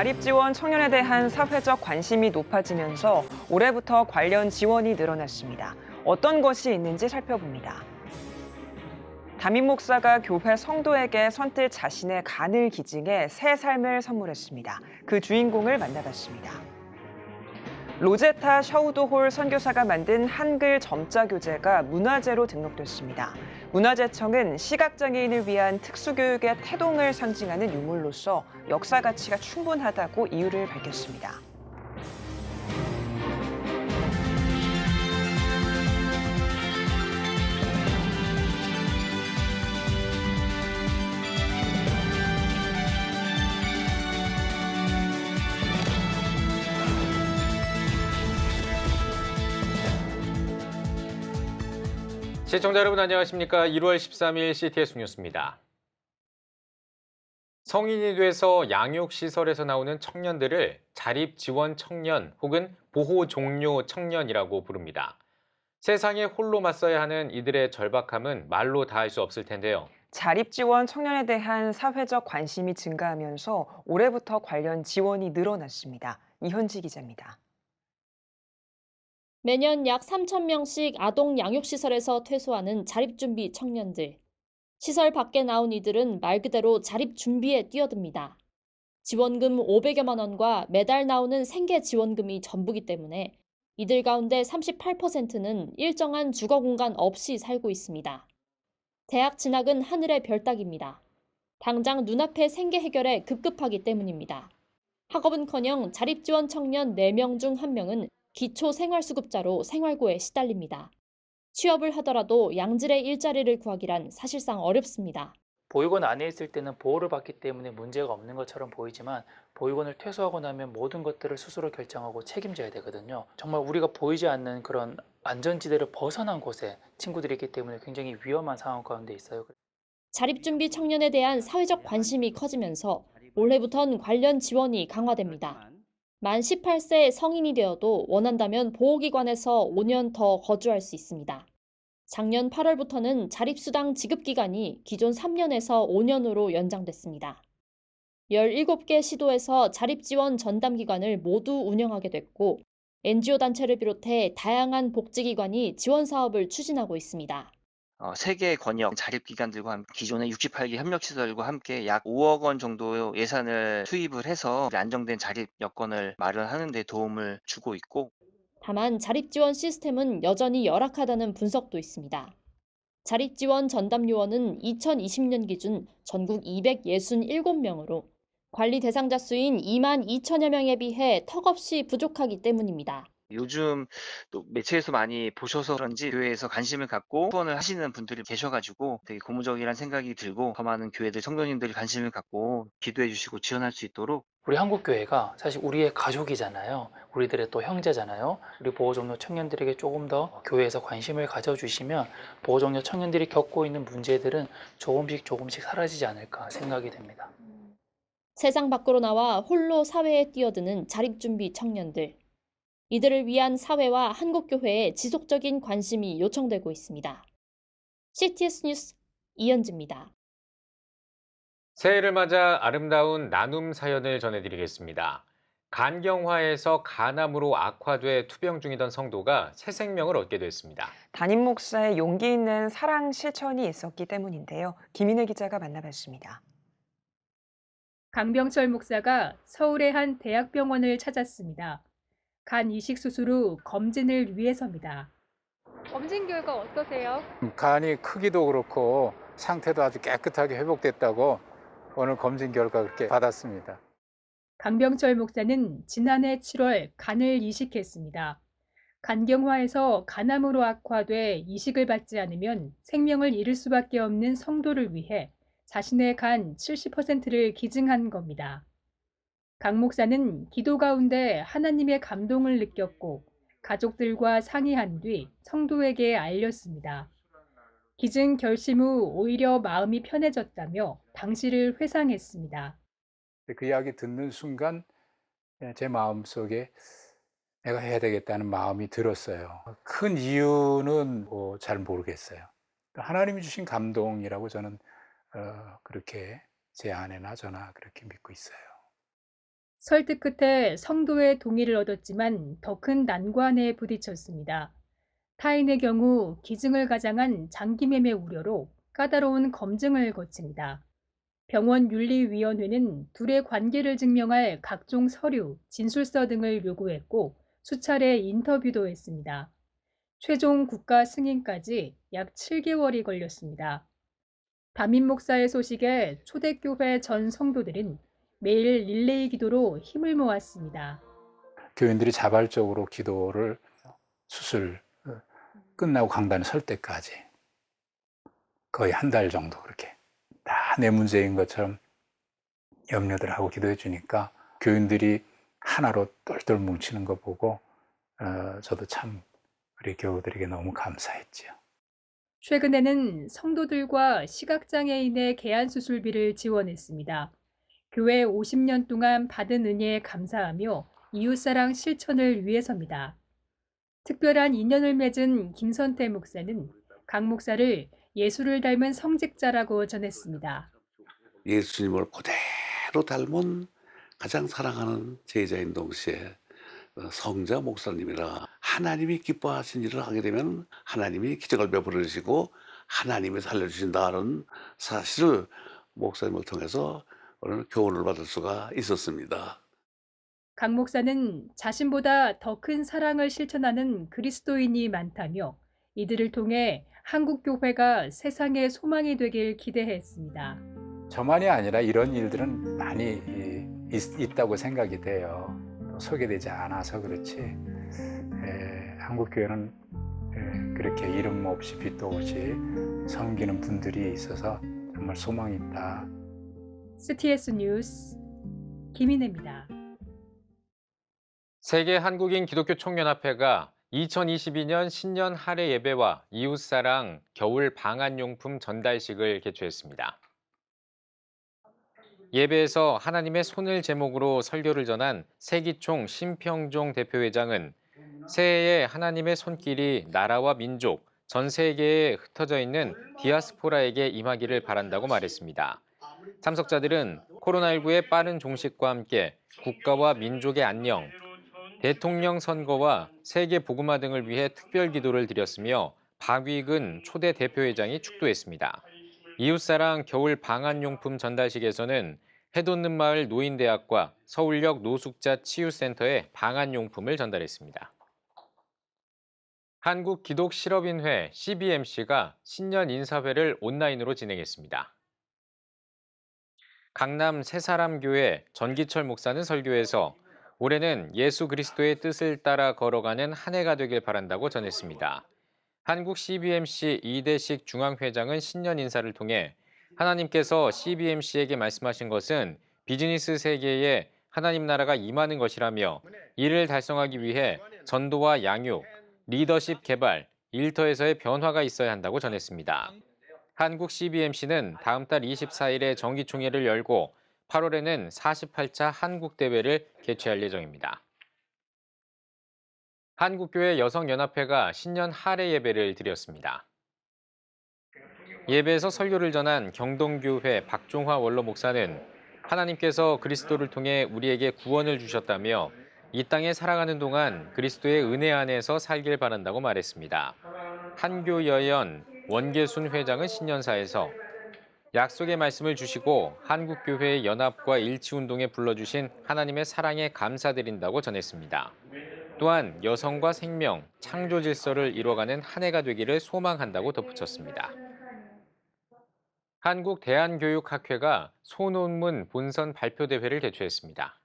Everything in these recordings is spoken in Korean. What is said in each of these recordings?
자립 지원 청년에 대한 사회적 관심이 높아지면서 올해부터 관련 지원이 늘어났습니다. 어떤 것이 있는지 살펴봅니다. 담임 목사가 교회 성도에게 선뜻 자신의 간을 기증해 새 삶을 선물했습니다. 그 주인공을 만나봤습니다. 로제타 셔우도홀 선교사가 만든 한글 점자 교재가 문화재로 등록됐습니다. 문화재청은 시각장애인을 위한 특수교육의 태동을 상징하는 유물로서 역사 가치가 충분하다고 이유를 밝혔습니다. 시청자 여러분 안녕하십니까? 1월 13일 CTS 뉴스입니다. 성인이 돼서 양육시설에서 나오는 청년들을 자립지원 청년 혹은 보호종료 청년이라고 부릅니다. 세상에 홀로 맞서야 하는 이들의 절박함은 말로 다할 수 없을 텐데요. 자립지원 청년에 대한 사회적 관심이 증가하면서 올해부터 관련 지원이 늘어났습니다. 이현지 기자입니다. 매년 약 3,000명씩 아동 양육시설에서 퇴소하는 자립준비 청년들. 시설 밖에 나온 이들은 말 그대로 자립준비에 뛰어듭니다. 지원금 500여만 원과 매달 나오는 생계지원금이 전부기 때문에 이들 가운데 38%는 일정한 주거공간 없이 살고 있습니다. 대학 진학은 하늘의 별 따기입니다. 당장 눈앞의 생계 해결에 급급하기 때문입니다. 학업은커녕 자립지원 청년 4명 중 1명은 기초생활수급자로 생활고에 시달립니다. 취업을 하더라도 양질의 일자리를 구하기란 사실상 어렵습니다. 보육원 안에 있을 때는 보호를 받기 때문에 문제가 없는 것처럼 보이지만 보육원을 퇴소하고 나면 모든 것들을 스스로 결정하고 책임져야 되거든요. 정말 우리가 보이지 않는 그런 안전지대를 벗어난 곳에 친구들이 있기 때문에 굉장히 위험한 상황 가운데 있어요. 자립준비 청년에 대한 사회적 관심이 커지면서 올해부터는 관련 지원이 강화됩니다. 만 18세 성인이 되어도 원한다면 보호기관에서 5년 더 거주할 수 있습니다. 작년 8월부터는 자립수당 지급기간이 기존 3년에서 5년으로 연장됐습니다. 17개 시도에서 자립지원 전담기관을 모두 운영하게 됐고 NGO 단체를 비롯해 다양한 복지기관이 지원 사업을 추진하고 있습니다. 세계 권역 자립기관들과 함께 기존의 68개 협력시설과 함께 약 5억 원 정도 예산을 투입을 해서 안정된 자립 여건을 마련하는 데 도움을 주고 있고 다만 자립지원 시스템은 여전히 열악하다는 분석도 있습니다. 자립지원 전담 요원은 2020년 기준 전국 267명으로 관리 대상자 수인 2만 2천여 명에 비해 턱없이 부족하기 때문입니다. 요즘 또 매체에서 많이 보셔서 그런지 교회에서 관심을 갖고 후원을 하시는 분들이 계셔가지고 되게 고무적이라는 생각이 들고 더 많은 교회들 성도님들이 관심을 갖고 기도해 주시고 지원할 수 있도록 우리 한국교회가 사실 우리의 가족이잖아요. 우리들의 또 형제잖아요. 우리 보호종료 청년들에게 조금 더 교회에서 관심을 가져주시면 보호종료 청년들이 겪고 있는 문제들은 조금씩 사라지지 않을까 생각이 됩니다. 세상 밖으로 나와 홀로 사회에 뛰어드는 자립준비 청년들. 이들을 위한 사회와 한국교회의 지속적인 관심이 요청되고 있습니다. CTS 뉴스 이현지입니다. 새해를 맞아 아름다운 나눔 사연을 전해드리겠습니다. 간경화에서 간암으로 악화돼 투병 중이던 성도가 새 생명을 얻게 됐습니다. 담임 목사의 용기 있는 사랑 실천이 있었기 때문인데요. 김인혜 기자가 만나봤습니다. 강병철 목사가 서울의 한 대학병원을 찾았습니다. 간 이식 수술 후 검진을 위해서입니다. 검진 결과 어떠세요? 간이 크기도 그렇고 상태도 아주 깨끗하게 회복됐다고 오늘 검진 결과 그렇게 받았습니다. 강병철 목사는 지난해 7월 간을 이식했습니다. 간경화에서 간암으로 악화돼 이식을 받지 않으면 생명을 잃을 수밖에 없는 성도를 위해 자신의 간 70%를 기증한 겁니다. 강 목사는 기도 가운데 하나님의 감동을 느꼈고 가족들과 상의한 뒤 성도에게 알렸습니다. 기증 결심 후 오히려 마음이 편해졌다며 당시를 회상했습니다. 그 이야기 듣는 순간 제 마음속에 내가 해야 되겠다는 마음이 들었어요. 큰 이유는 잘 모르겠어요. 하나님이 주신 감동이라고 저는 그렇게 제 아내나 저나 그렇게 믿고 있어요. 설득 끝에 성도의 동의를 얻었지만 더 큰 난관에 부딪혔습니다. 타인의 경우 기증을 가장한 장기매매 우려로 까다로운 검증을 거칩니다. 병원윤리위원회는 둘의 관계를 증명할 각종 서류, 진술서 등을 요구했고 수차례 인터뷰도 했습니다. 최종 국가 승인까지 약 7개월이 걸렸습니다. 담임 목사의 소식에 초대교회 전 성도들은 매일 릴레이 기도로 힘을 모았습니다. 교인들이 자발적으로 기도를 수술 끝나고 강단에 설 때까지 거의 한 달 정도 그렇게 다 내 문제인 것처럼 염려들 하고 기도해 주니까 교인들이 하나로 똘똘 뭉치는 거 보고 저도 참 우리 교우들에게 너무 감사했지요. 최근에는 성도들과 시각장애인의 개안 수술비를 지원했습니다. 교회 50년 동안 받은 은혜에 감사하며 이웃사랑 실천을 위해서입니다. 특별한 인연을 맺은 김선태 목사는 강 목사를 예수를 닮은 성직자라고 전했습니다. 예수님을 그대로 닮은 가장 사랑하는 제자인 동시에 성자 목사님이라 하나님이 기뻐하신 일을 하게 되면 하나님이 기적을 베풀어 주시고 하나님이 살려주신다는 사실을 목사님을 통해서 오늘 교훈을 받을 수가 있었습니다. 강 목사는 자신보다 더 큰 사랑을 실천하는 그리스도인이 많다며 이들을 통해 한국 교회가 세상의 소망이 되길 기대했습니다. 저만이 아니라 이런 일들은 많이 있다고 생각이 돼요. 또 소개되지 않아서 그렇지. 한국교회는 그렇게 이름 없이 빛도 없이 섬기는 분들이 있어서 정말 소망이 있다. CTS 뉴스 김인혜입니다. 세계 한국인 기독교 총연합회가 2022년 신년 할애 예배와 이웃사랑 겨울 방한용품 전달식을 개최했습니다. 예배에서 하나님의 손을 제목으로 설교를 전한 세기총 심평종 대표회장은 새해에 하나님의 손길이 나라와 민족, 전 세계에 흩어져 있는 디아스포라에게 임하기를 바란다고 말했습니다. 참석자들은 코로나19의 빠른 종식과 함께 국가와 민족의 안녕, 대통령 선거와 세계 복음화 등을 위해 특별 기도를 드렸으며 박위근 초대 대표회장이 축도했습니다. 이웃사랑 겨울 방한용품 전달식에서는 해돋는 마을 노인대학과 서울역 노숙자 치유센터에 방한용품을 전달했습니다. 한국기독실업인회 CBMC가 신년 인사회를 온라인으로 진행했습니다. 강남 새사람교회 전기철 목사는 설교에서 올해는 예수 그리스도의 뜻을 따라 걸어가는 한 해가 되길 바란다고 전했습니다. 한국 CBMC 이대식 중앙회장은 신년 인사를 통해 하나님께서 CBMC에게 말씀하신 것은 비즈니스 세계에 하나님 나라가 임하는 것이라며 이를 달성하기 위해 전도와 양육, 리더십 개발, 일터에서의 변화가 있어야 한다고 전했습니다. 한국 CBMC는 다음 달 24일에 정기총회를 열고 8월에는 48차 한국대회를 개최할 예정입니다. 한국교회 여성연합회가 신년 할애 예배를 드렸습니다. 예배에서 설교를 전한 경동교회 박종화 원로 목사는 하나님께서 그리스도를 통해 우리에게 구원을 주셨다며 이 땅에 살아가는 동안 그리스도의 은혜 안에서 살길 바란다고 말했습니다. 한교여연 원계순 회장은 신년사에서 약속의 말씀을 주시고 한국교회의 연합과 일치운동에 불러주신 하나님의 사랑에 감사드린다고 전했습니다. 또한 여성과 생명, 창조 질서를 이뤄가는 한 해가 되기를 소망한다고 덧붙였습니다. 한국대한교육학회가 소논문 본선 발표대회를 개최했습니다.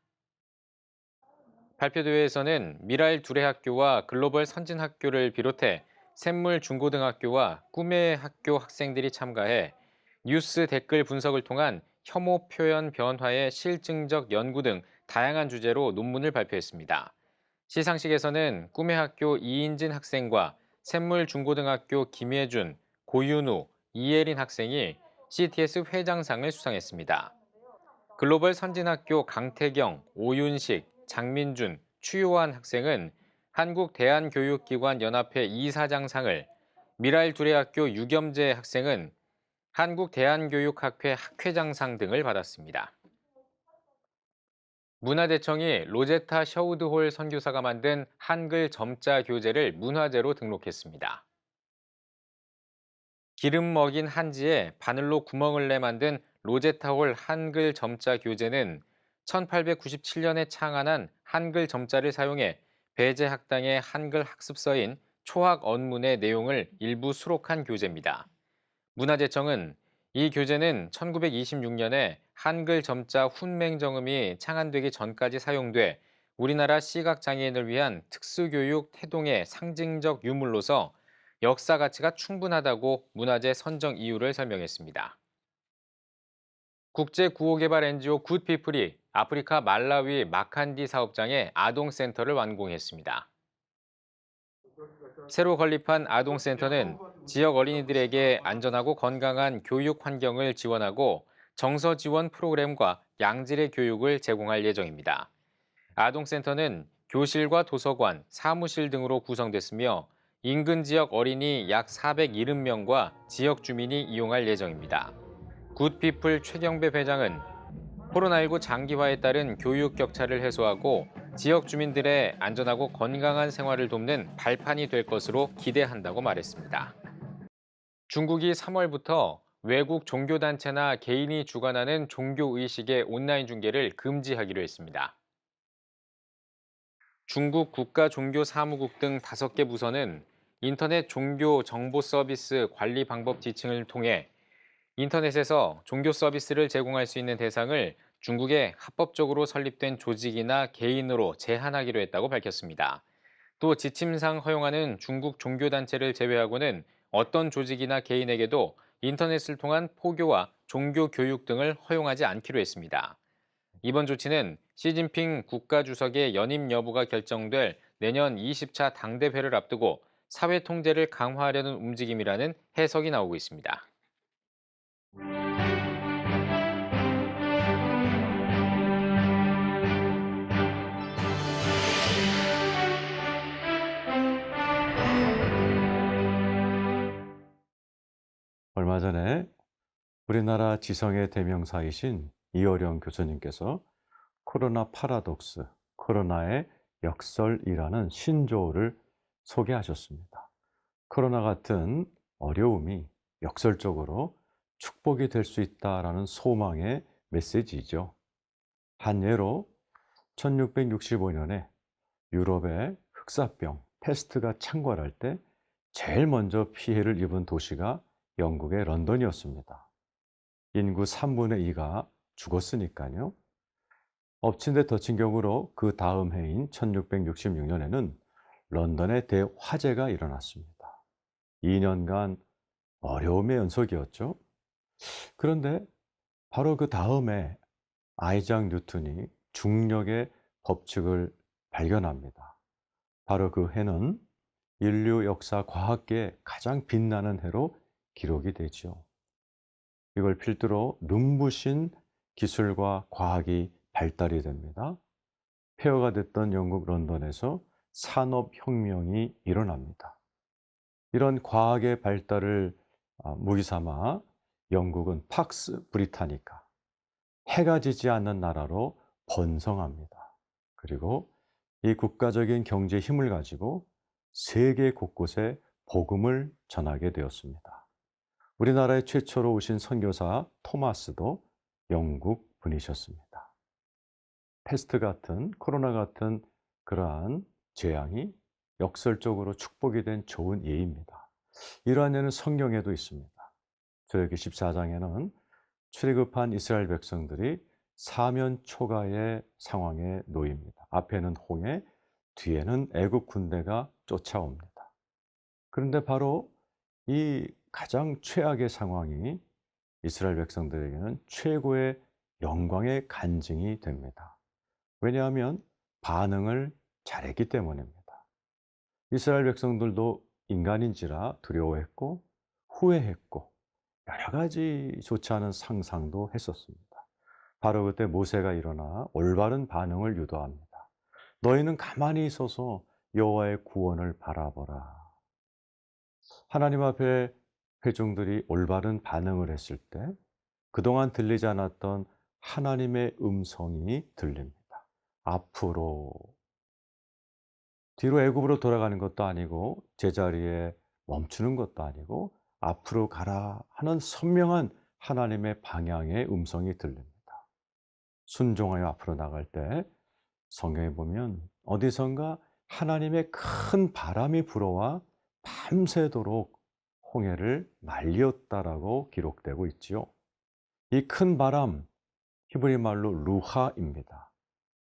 발표대회에서는 미랄 두레학교와 글로벌 선진학교를 비롯해 샘물 중고등학교와 꿈의 학교 학생들이 참가해 뉴스 댓글 분석을 통한 혐오 표현 변화의 실증적 연구 등 다양한 주제로 논문을 발표했습니다. 시상식에서는 꿈의 학교 이인진 학생과 샘물 중고등학교 김예준, 고윤우, 이예린 학생이 CTS 회장상을 수상했습니다. 글로벌 선진학교 강태경, 오윤식, 장민준, 추요한 학생은 한국대한교육기관연합회 이사장상을, 미랄 두레학교 유겸재 학생은 한국대한교육학회 학회장상 등을 받았습니다. 문화재청이 로제타 셔우드홀 선교사가 만든 한글 점자 교재를 문화재로 등록했습니다. 기름 먹인 한지에 바늘로 구멍을 내 만든 로제타홀 한글 점자 교재는 1897년에 창안한 한글 점자를 사용해 배제 학당의 한글 학습서인 초학 언문의 내용을 일부 수록한 교재입니다. 문화재청은 이 교재는 1926년에 한글 점자 훈맹정음이 창안되기 전까지 사용돼 우리나라 시각장애인을 위한 특수교육 태동의 상징적 유물로서 역사 가치가 충분하다고 문화재 선정 이유를 설명했습니다. 국제구호개발 NGO 굿피플이 아프리카 말라위 마칸디 사업장에 아동센터를 완공했습니다. 새로 건립한 아동센터는 지역 어린이들에게 안전하고 건강한 교육 환경을 지원하고 정서 지원 프로그램과 양질의 교육을 제공할 예정입니다. 아동센터는 교실과 도서관, 사무실 등으로 구성됐으며 인근 지역 어린이 약 470명과 지역 주민이 이용할 예정입니다. 굿피플 최경배 회장은 코로나19 장기화에 따른 교육 격차를 해소하고 지역 주민들의 안전하고 건강한 생활을 돕는 발판이 될 것으로 기대한다고 말했습니다. 중국이 3월부터 외국 종교단체나 개인이 주관하는 종교의식의 온라인 중계를 금지하기로 했습니다. 중국 국가종교사무국 등 5개 부서는 인터넷 종교 정보 서비스 관리 방법 지침을 통해 인터넷에서 종교 서비스를 제공할 수 있는 대상을 중국에 합법적으로 설립된 조직이나 개인으로 제한하기로 했다고 밝혔습니다. 또 지침상 허용하는 중국 종교단체를 제외하고는 어떤 조직이나 개인에게도 인터넷을 통한 포교와 종교 교육 등을 허용하지 않기로 했습니다. 이번 조치는 시진핑 국가주석의 연임 여부가 결정될 내년 20차 당대회를 앞두고 사회 통제를 강화하려는 움직임이라는 해석이 나오고 있습니다. 얼마 전에 우리나라 지성의 대명사이신 이어령 교수님께서 코로나 파라독스, 코로나의 역설이라는 신조어를 소개하셨습니다. 코로나 같은 어려움이 역설적으로 축복이 될 수 있다라는 소망의 메시지죠. 한 예로 1665년에 유럽의 흑사병, 패스트가 창궐할 때 제일 먼저 피해를 입은 도시가 영국의 런던이었습니다. 인구 3분의 2가 죽었으니까요. 엎친 데 덮친 격으로 그 다음 해인 1666년에는 런던에 대화재가 일어났습니다. 2년간 어려움의 연속이었죠. 그런데 바로 그 다음에 아이작 뉴턴이 중력의 법칙을 발견합니다. 바로 그 해는 인류 역사 과학계의 가장 빛나는 해로 기록이 되죠. 이걸 필두로 눈부신 기술과 과학이 발달이 됩니다. 폐허가 됐던 영국 런던에서 산업혁명이 일어납니다. 이런 과학의 발달을 무기 삼아 영국은 팍스 브리타니카, 해가 지지 않는 나라로 번성합니다. 그리고 이 국가적인 경제 힘을 가지고 세계 곳곳에 복음을 전하게 되었습니다. 우리나라에 최초로 오신 선교사 토마스도 영국 분이셨습니다. 패스트 같은 코로나 같은 그러한 재앙이 역설적으로 축복이 된 좋은 예입니다. 이러한 예는 성경에도 있습니다. 출애굽기 14장에는 출애굽한 이스라엘 백성들이 사면 초가의 상황에 놓입니다. 앞에는 홍해, 뒤에는 애국 군대가 쫓아옵니다. 그런데 바로 이 가장 최악의 상황이 이스라엘 백성들에게는 최고의 영광의 간증이 됩니다. 왜냐하면 반응을 잘했기 때문입니다. 이스라엘 백성들도 인간인지라 두려워했고 후회했고 여러 가지 좋지 않은 상상도 했었습니다. 바로 그때 모세가 일어나 올바른 반응을 유도합니다. 너희는 가만히 있어서 여호와의 구원을 바라보라. 하나님 앞에 회중들이 올바른 반응을 했을 때 그동안 들리지 않았던 하나님의 음성이 들립니다. 앞으로 뒤로 애굽으로 돌아가는 것도 아니고 제자리에 멈추는 것도 아니고 앞으로 가라 하는 선명한 하나님의 방향의 음성이 들립니다. 순종하여 앞으로 나갈 때 성경에 보면 어디선가 하나님의 큰 바람이 불어와 밤새도록 홍해를 말렸다라고 기록되고 있지요. 이 큰 바람, 히브리 말로 루하입니다.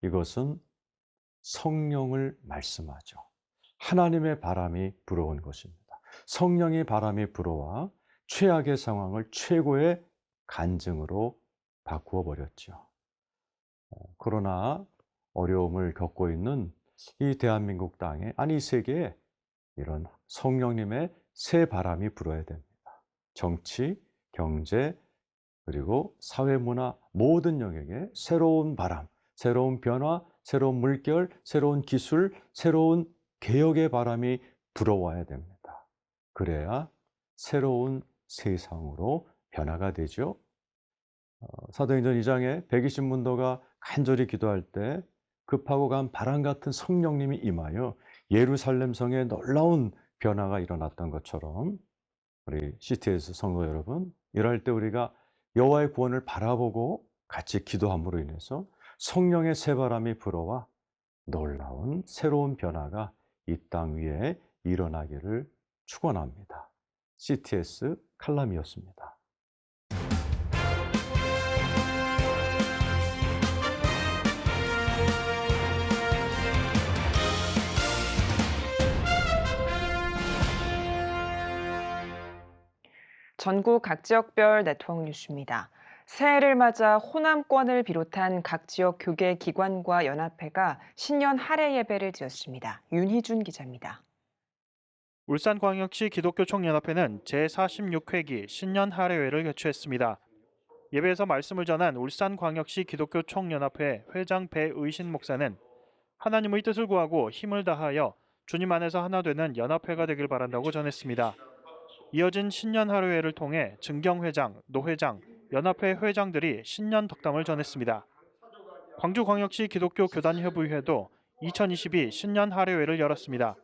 이것은 성령을 말씀하죠. 하나님의 바람이 불어온 것입니다. 성령의 바람이 불어와 최악의 상황을 최고의 간증으로 바꾸어 버렸죠. 그러나 어려움을 겪고 있는 이 대한민국 땅에, 아니 이 세계에 이런 성령님의 새 바람이 불어야 됩니다. 정치, 경제, 그리고 사회, 문화 모든 영역에 새로운 바람, 새로운 변화, 새로운 물결, 새로운 기술, 새로운 개혁의 바람이 불어와야 됩니다. 그래야 새로운 세상으로 변화가 되죠. 사도행전 2장에 120문도가 간절히 기도할 때 급하고 간 바람 같은 성령님이 임하여 예루살렘 성에 놀라운 변화가 일어났던 것처럼 우리 CTS 성도 여러분, 이럴 때 우리가 여호와의 구원을 바라보고 같이 기도함으로 인해서 성령의 새바람이 불어와 놀라운 새로운 변화가 이 땅 위에 일어나기를 축원합니다. CTS 칼럼이었습니다. 전국 각 지역별 네트워크 뉴스입니다. 새해를 맞아 호남권을 비롯한 각 지역 교계 기관과 연합회가 신년 할애 예배를 드렸습니다. 윤희준 기자입니다. 울산광역시 기독교총연합회는 제46회기 신년 할애회를 개최했습니다. 예배에서 말씀을 전한 울산광역시 기독교총연합회 회장 배의신 목사는 하나님의 뜻을 구하고 힘을 다하여 주님 안에서 하나 되는 연합회가 되길 바란다고 전했습니다. 이어진 신년 할애회를 통해 증경회장, 노회장, 연합회 회장들이 신년 덕담을 전했습니다. 광주광역시 기독교교단협의회도 2022 신년 할애회를 열었습니다.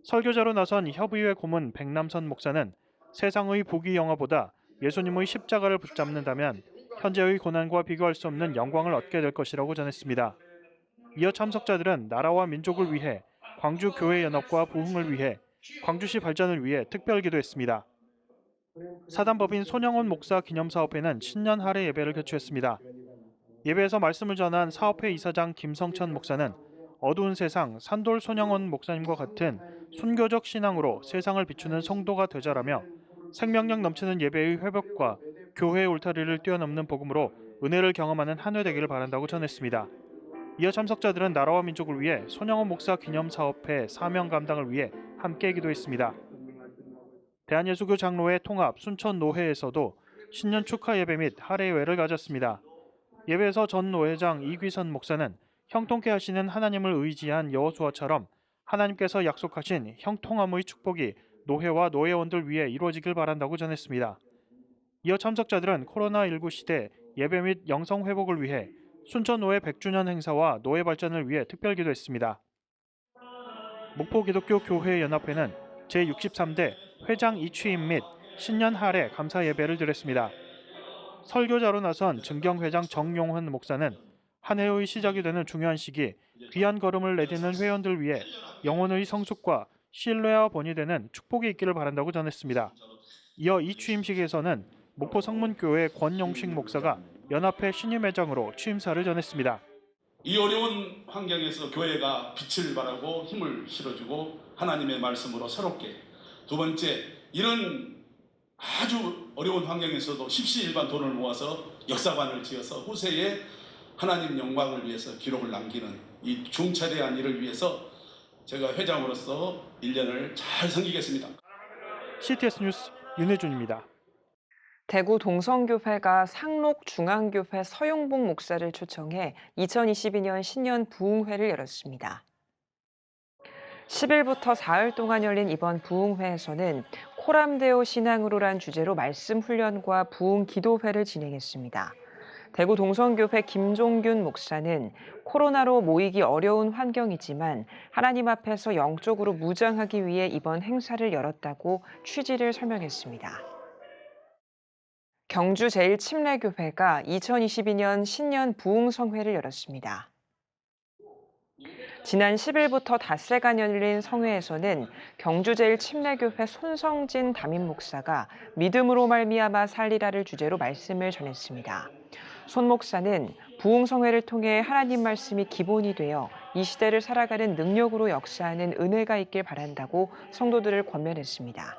설교자로 나선 협의회 고문 백남선 목사는 세상의 부귀 영화보다 예수님의 십자가를 붙잡는다면 현재의 고난과 비교할 수 없는 영광을 얻게 될 것이라고 전했습니다. 이어 참석자들은 나라와 민족을 위해, 광주교회연합과 부흥을 위해, 광주시 발전을 위해 특별 기도했습니다. 사단법인 손영원 목사 기념사업회는 신년 할애 예배를 개최했습니다. 예배에서 말씀을 전한 사업회 이사장 김성천 목사는 어두운 세상 산돌 손영원 목사님과 같은 순교적 신앙으로 세상을 비추는 성도가 되자라며 생명력 넘치는 예배의 회복과 교회의 울타리를 뛰어넘는 복음으로 은혜를 경험하는 한 해 되기를 바란다고 전했습니다. 이어 참석자들은 나라와 민족을 위해 손영원 목사 기념사업회 사명 감당을 위해 함께 기도했습니다. 대한예수교 장로회 통합 순천 노회에서도 신년 축하 예배 및 할애회를 가졌습니다. 예배에서 전 노회장 이귀선 목사는 형통케 하시는 하나님을 의지한 여호수아처럼 하나님께서 약속하신 형통함의 축복이 노회와 노회원들 위해 이루어지길 바란다고 전했습니다. 이어 참석자들은 코로나19 시대 예배 및 영성 회복을 위해 순천노회 100주년 행사와 노회 발전을 위해 특별 기도했습니다. 목포기독교교회연합회는 제63대 회장 이취임 및 신년 할애 감사 예배를 드렸습니다. 설교자로 나선 증경회장 정용훈 목사는 한 해의 시작이 되는 중요한 시기 귀한 걸음을 내딛는 회원들 위해 영혼의 성숙과 신뢰와 본이 되는 축복이 있기를 바란다고 전했습니다. 이어 이 취임식에서는 목포 성문교회 권용식 목사가 연합회 신임회장으로 취임사를 전했습니다. 이 어려운 환경에서 교회가 빛을 발하고 힘을 실어주고 하나님의 말씀으로 새롭게, 두 번째, 이런 아주 어려운 환경에서도 십시일반 돈을 모아서 역사관을 지어서 후세에 하나님 영광을 위해서 기록을 남기는 이 중차대한 일을 위해서 제가 회장으로서 1년을 잘 섬기겠습니다. CTS 뉴스 윤혜준입니다. 대구 동성교회가 상록중앙교회 서용복 목사를 초청해 2022년 신년 부흥회를 열었습니다. 10일부터 사흘 동안 열린 이번 부흥회에서는 코람데오 신앙으로란 주제로 말씀 훈련과 부흥 기도회를 진행했습니다. 대구 동성교회 김종균 목사는 코로나로 모이기 어려운 환경이지만 하나님 앞에서 영적으로 무장하기 위해 이번 행사를 열었다고 취지를 설명했습니다. 경주 제1침례교회가 2022년 신년 부흥성회를 열었습니다. 지난 10일부터 닷새간 열린 성회에서는 경주 제1침례교회 손성진 담임 목사가 믿음으로 말미암아 살리라를 주제로 말씀을 전했습니다. 손 목사는 부흥성회를 통해 하나님 말씀이 기본이 되어 이 시대를 살아가는 능력으로 역사하는 은혜가 있길 바란다고 성도들을 권면했습니다.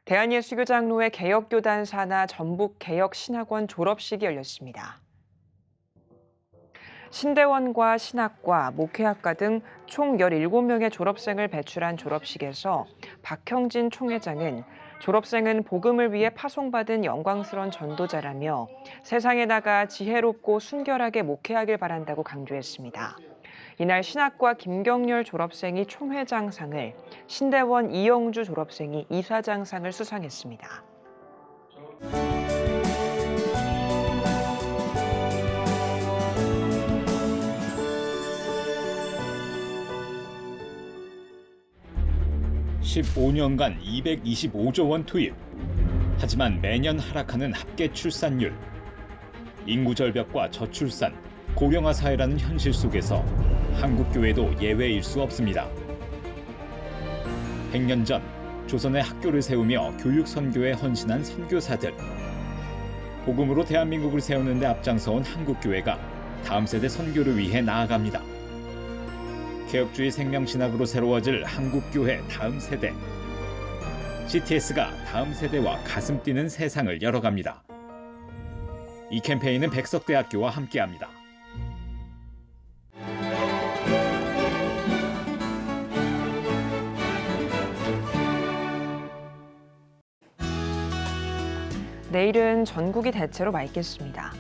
대한예수교장로회 개혁교단 산하 전북개혁신학원 졸업식이 열렸습니다. 신대원과 신학과, 목회학과 등 총 17명의 졸업생을 배출한 졸업식에서 박형진 총회장은 졸업생은 복음을 위해 파송받은 영광스러운 전도자라며 세상에 나가 지혜롭고 순결하게 목회하길 바란다고 강조했습니다. 이날 신학과 김경렬 졸업생이 총회장상을, 신대원 이영주 졸업생이 이사장상을 수상했습니다. (15년간) 225조 원 투입. 하지만 매년 하락하는 합계 출산율. 인구 절벽과 저출산, 고령화 사회라는 현실 속에서 한국 교회도 예외일 수 없습니다. 100년 전 조선의 학교를 세우며 교육 선교에 헌신한 선교사들. 복음으로 대한민국을 세우는 데 앞장서온 한국 교회가 다음 세대 선교를 위해 나아갑니다. 개혁주의 생명신학으로 새로워질 한국교회 다음 세대. CTS가 다음 세대와 가슴 뛰는 세상을 열어갑니다. 이 캠페인은 백석대학교와 함께합니다. 내일은 전국이 대체로 맑겠습니다.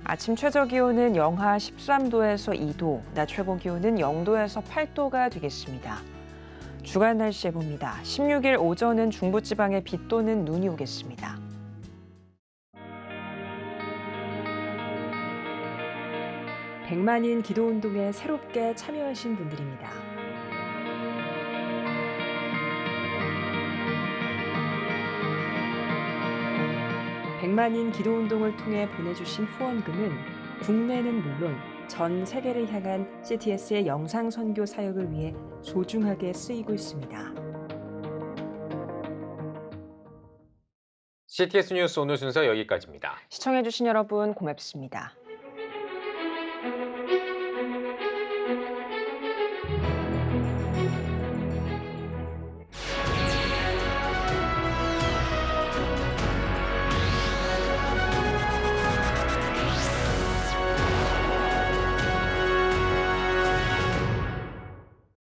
아침 최저기온은 영하 13도에서 2도, 낮 최고기온은 0도에서 8도가 되겠습니다. 주간 날씨 해봅니다. 16일 오전은 중부지방에 비 또는 눈이 오겠습니다. 백만인 기도운동에 새롭게 참여하신 분들입니다. 백만인 기도운동을 통해 보내주신 후원금은 국내는 물론 전 세계를 향한 CTS의 영상 선교 사역을 위해 소중하게 쓰이고 있습니다. CTS 뉴스 오늘 순서 여기까지입니다. 시청해주신 여러분 고맙습니다.